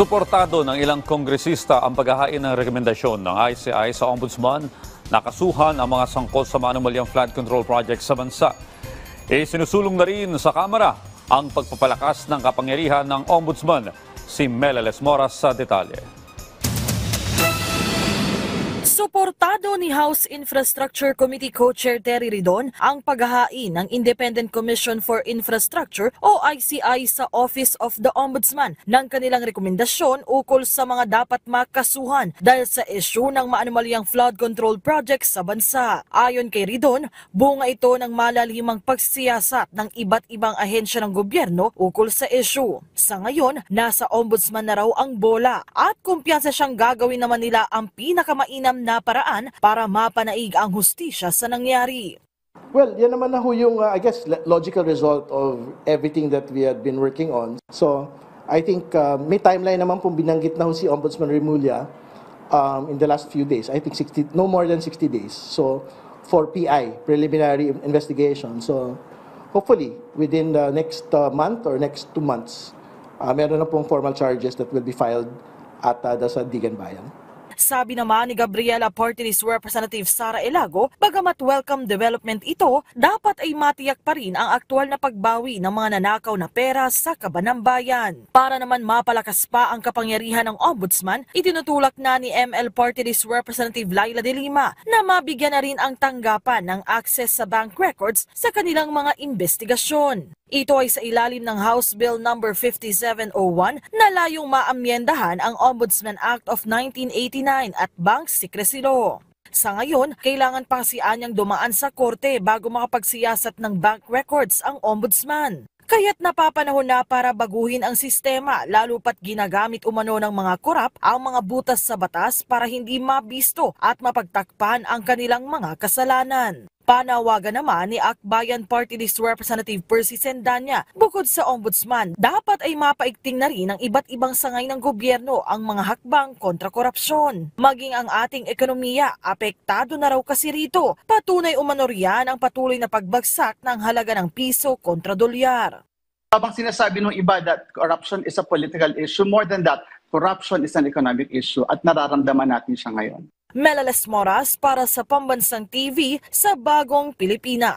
Suportado ng ilang kongresista ang paghahain ng rekomendasyon ng ICI sa Ombudsman na kasuhan ang mga sangkot sa maanumalyang flood control project sa bansa. Sinusulong na rin sa Kamara ang pagpapalakas ng kapangyarihan ng Ombudsman. Si Meleles Moras sa detalye. Suportado ni House Infrastructure Committee Co-Chair Terry Ridon ang paghahain ng Independent Commission for Infrastructure o ICI sa Office of the Ombudsman ng kanilang rekomendasyon ukol sa mga dapat makasuhan dahil sa issue ng maanumalyang flood control project sa bansa. Ayon kay Ridon, bunga ito ng malalimang pagsiyasat ng iba't ibang ahensya ng gobyerno ukol sa issue. Sa ngayon, nasa Ombudsman na raw ang bola at kumpiyansa siyang gagawin naman nila ang pinakamainam na paraan para mapanaig ang hustisya sa nangyari. Well, yan naman na ho yung, I guess, logical result of everything that we had been working on. So, I think may timeline naman pong binanggit na ho si Ombudsman Remulla in the last few days. I think no more than 60 days. So, for PI, preliminary investigation. So, hopefully, within the next month or next 2 months, meron na pong formal charges that will be filed at sa Diganbayan. Sabi naman ni Gabriela Party List Representative Sara Elago, bagamat welcome development ito, dapat ay matiyak pa rin ang aktual na pagbawi ng mga nanakaw na pera sa kaban ng bayan. Para naman mapalakas pa ang kapangyarihan ng Ombudsman, itinutulak na ni ML Party List Representative Laila de Lima na mabigyan na rin ang tanggapan ng access sa bank records sa kanilang mga investigasyon. Ito ay sa ilalim ng House Bill No. 5701 na layong maamyendahan ang Ombudsman Act of 1989 at Bank Secrecy Law. Sa ngayon, kailangan pa si Anyang dumaan sa korte bago makapagsiyasat ng bank records ang Ombudsman. Kaya't napapanahon na para baguhin ang sistema lalo pat ginagamit umano ng mga korap ang mga butas sa batas para hindi mabisto at mapagtakpan ang kanilang mga kasalanan. Panawagan naman ni Akbayan Party List Representative Percy Sendanya, bukod sa Ombudsman, dapat ay mapaigting na rin ng iba't ibang sangay ng gobyerno ang mga hakbang kontra korupsyon. Maging ang ating ekonomiya, apektado na raw kasi rito. Patunay umano riyan ang patuloy na pagbagsak ng halaga ng piso kontra dolyar. Habang sinasabi ng iba that corruption is a political issue, more than that, corruption is an economic issue at nararamdaman natin siya ngayon. Meleles Moras para sa Pambansang TV sa Bagong Pilipinas.